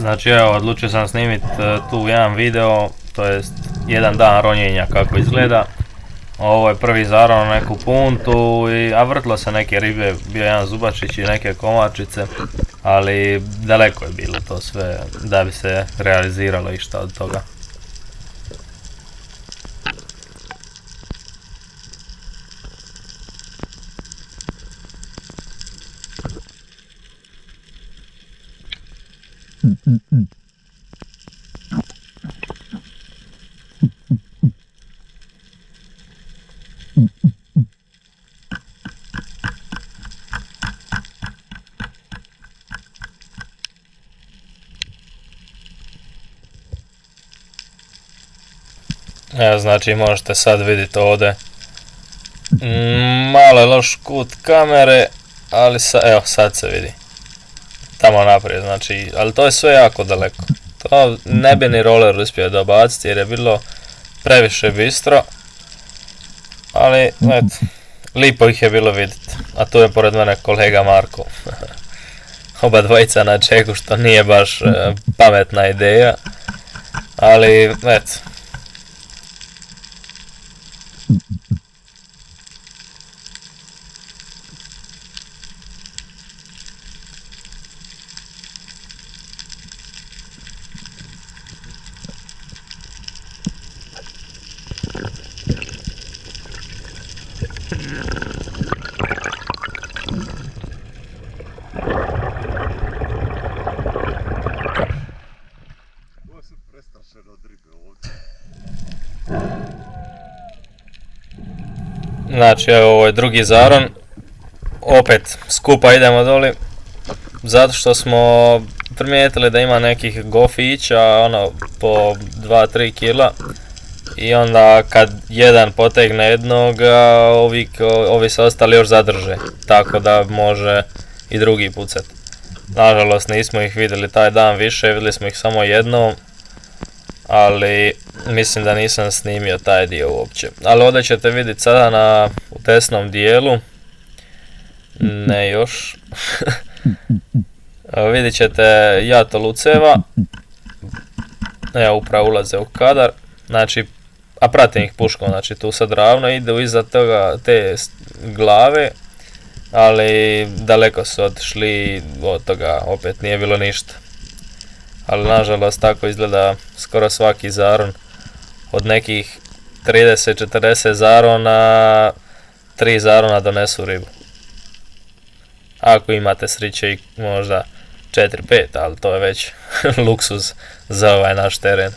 Znači evo, odlučio sam snimiti tu jedan video, to jest jedan dan ronjenja kako izgleda. Ovo je prvi zaron na neku puntu, a vrtlo se neke ribe, bio jedan zubačić i neke komarčice, ali daleko je bilo to sve da bi se realiziralo išta od toga. Evo, znači možete sad vidjeti ovdje malo je loš kut kamere, ali evo sad se vidi tamo naprijed, znači, ali to je sve jako daleko. To ne bi ni roller uspio dobaciti jer je bilo previše bistro, ali eto, lipo ih je bilo vidjeti. A tu je pored mene kolega Marko. Oba dvojica na čeku, što nije baš pametna ideja, ali eto. Znači evo, ovo je drugi zaron, opet skupa idemo doli, zato što smo primijetili da ima nekih gofića, ono, po 2-3 kila, i onda kad jedan potegne jednog, ovi se ostali još zadrže, tako da može i drugi pucat. Nažalost nismo ih vidjeli taj dan više, vidjeli smo ih samo jednom, ali mislim da nisam snimio taj dio uopće. Ali ovdje ćete vidjeti sada u desnom dijelu, ne još, vidjet ćete jato luceva, evo upravo ulaze u kadar, znači, a pratim ih puškom, znači tu sad ravno idu iza toga te glave, ali daleko su otišli od toga, opet nije bilo ništa. Ali nažalost tako izgleda skoro svaki zaron. Od nekih 30-40 zarona, 3 zarona donesu ribu. Ako imate sriće i možda 4-5, ali to je već luksuz za ovaj naš teren.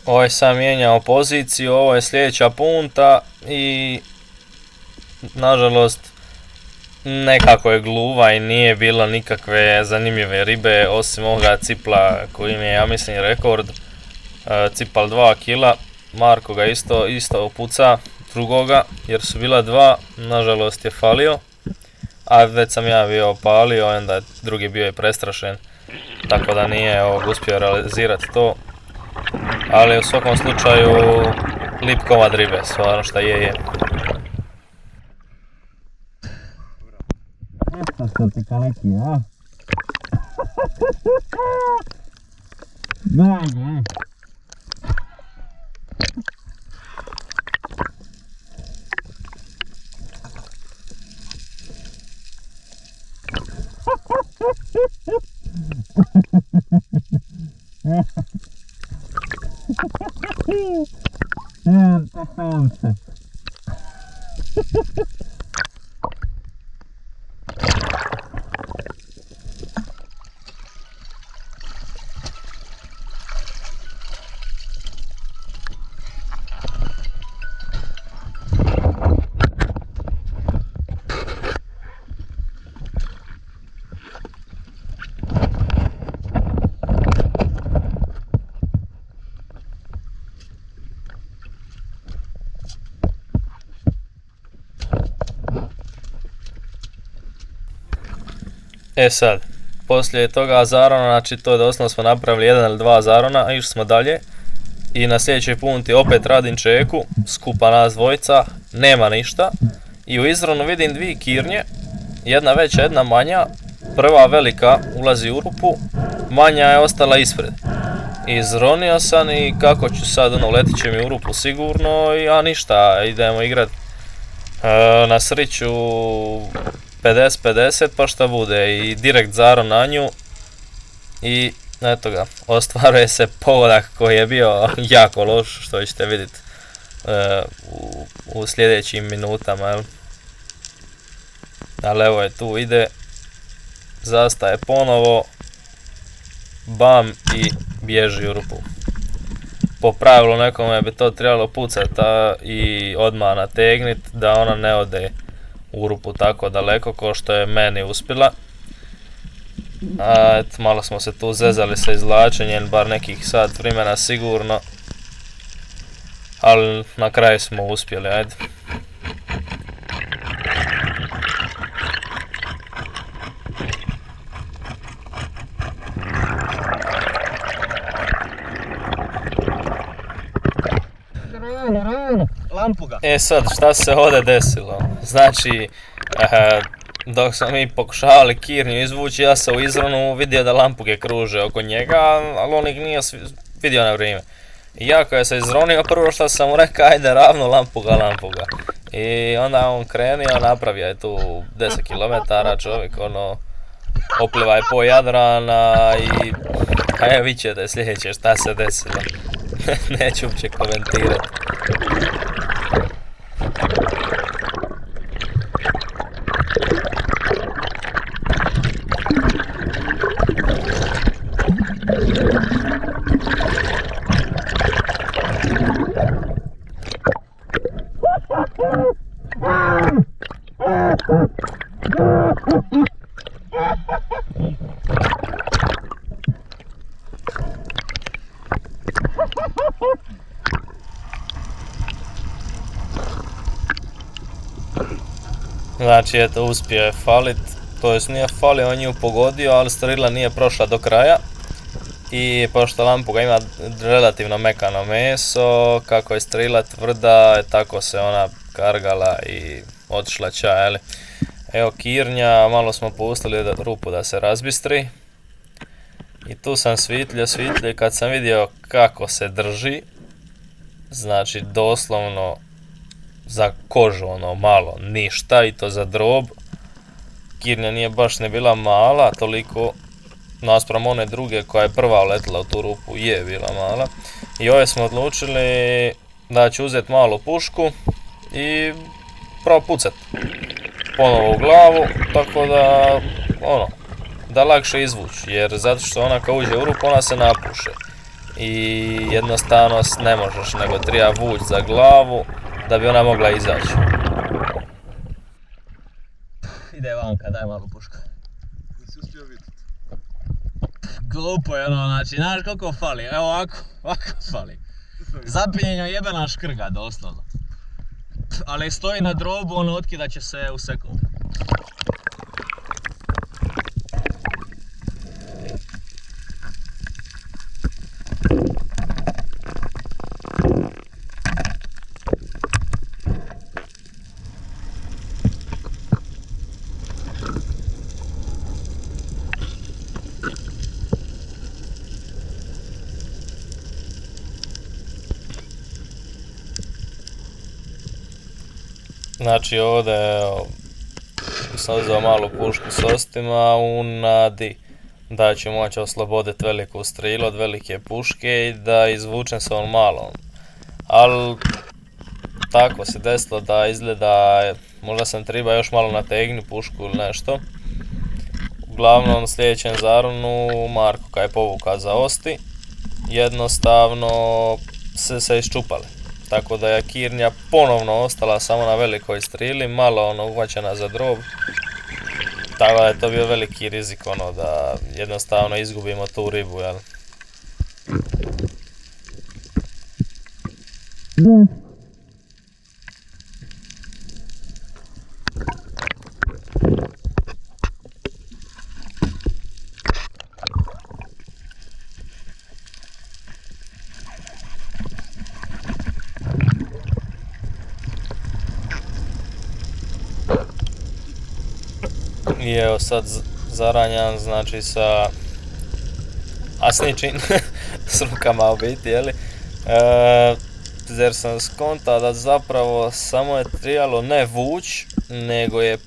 Ovo je sam mijenjao poziciju, ovo je sljedeća punta i nažalost nekako je gluva i nije bilo nikakve zanimljive ribe osim ovoga cipla koji mi je, ja mislim, rekord, cipal 2 kila. Marko ga isto puca drugoga jer su bila dva, nažalost je falio, a već sam ja bio opalio, onda drugi bio je prestrašen, tako da nije uspio realizirati to. Ali u svakom slučaju lip komad ribe, stvarno šta je. Što ti ka neki, a? E sad, poslije toga zarona, znači to je doslovno smo napravili jedan ili dva zarona, a išli smo dalje. I na sljedećoj punti opet radim čeku, skupa nas dvojica, nema ništa. I u izronu vidim dvije kirnje, jedna veća, jedna manja. Prva velika ulazi u rupu, manja je ostala ispred. Izronio sam i kako ću sad, letit će mi u rupu sigurno, a ništa, idemo igrat na sriću 50-50 pa šta bude i direkt zaro na nju i eto ga, ostvaruje se pogodak koji je bio jako loš, što ćete vidjeti u sljedećim minutama, jel? Ali evo je, tu ide, zastaje ponovo, bam i bježi u rupu. Po pravilu nekome bi to trebalo pucati i odmah nategnit da ona ne ode u rupu tako daleko kao što je meni uspjela. Malo smo se tu zezali sa izvlačenjem, bar nekih sat vremena sigurno, ali na kraju smo uspjeli, ajde. Lampuga. E sad, šta se ovdje desilo? Znači, dok smo mi pokušavali kirnju izvući, ja sam u izronu vidio da lampuge kruže oko njega, ali on ih nije vidio na vrijeme. I ja kada se izronio, prvo što sam mu rekao, ajde ravno lampuga. I onda on krenio, napravio je tu 10 km, čovjek opliva je po Jadrana i vi ćete sljedeće šta se desilo. Neću uopće komentirati. Znači eto, uspio je falit, to jest nije falio, on nju pogodio, ali strela nije prošla do kraja. I pošto lampuga ima relativno mekano meso, kako je strela tvrda, tako se ona kargala i otišla ča, jeli. Evo kirnja, malo smo pustili rupu da se razbistri. I tu sam svitljio i kad sam vidio kako se drži, znači doslovno za kožu malo, ništa, i to za drob. Kirnja nije baš ne bila mala, toliko naspram one druge koja je prva uletila u tu rupu, je bila mala. I ove smo odlučili da ću uzeti malu pušku i pravo pucat ponovo u glavu, tako da da lakše izvući, jer zato što ona kad uđe u rupu ona se napuše i jednostavno ne možeš, nego treba vući za glavu da bi ona mogla izaći. Ide vanka, daj malu pušku. Nisi uspio vidjeti. Glupo je znači, znaš koliko fali, evo ovako fali. Zapinjenja jebena škrga, doslovno. Ali stoji na drobu, otkidat će se u sekundu. Znači ovdje sam uzeo malu pušku s ostima u nadi da ću moći osloboditi veliku strilu od velike puške i da izvučem se on malom. Ali tako se desilo da izgleda, možda sam treba još malo nategnuti pušku ili nešto. Uglavnom sljedećem zarunu Marko kad je povukao za osti, jednostavno se iščupali. Tako da je kirnja ponovno ostala samo na velikoj strili, malo uhvaćena za drob. Tako da je to bio veliki rizik da jednostavno izgubimo tu ribu, jel? I evo sad zaranjan, znači sa asničin, s rukama u biti, jeli? Jer sam skonta da zapravo samo je trebalo ne vuć, nego je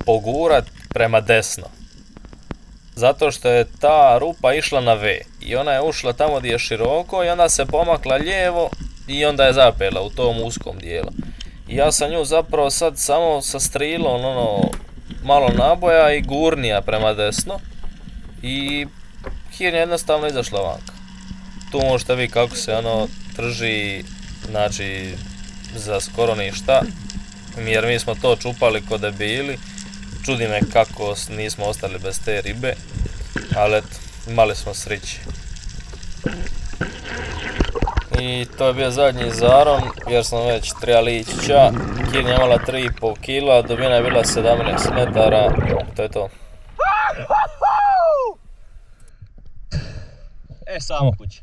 pogurat prema desno. Zato što je ta rupa išla na V i ona je ušla tamo gdje je široko i onda se pomakla lijevo i onda je zapela u tom uskom dijelu. I ja sam nju zapravo sad samo sa strilom malo naboja i gurnija prema desno i hirnja jednostavno izašla vanka. Tu možete vi kako se trži, znači za skoro ništa, jer mi smo to čupali ko debili. Čudi me kako nismo ostali bez te ribe, ali eto, imali smo sreće. I to je bio zadnji zaron, jer smo već trebali ići ča. Kirnja je imala 3,5 kila, dubina je bila 17 metara, to je to. Samo kući.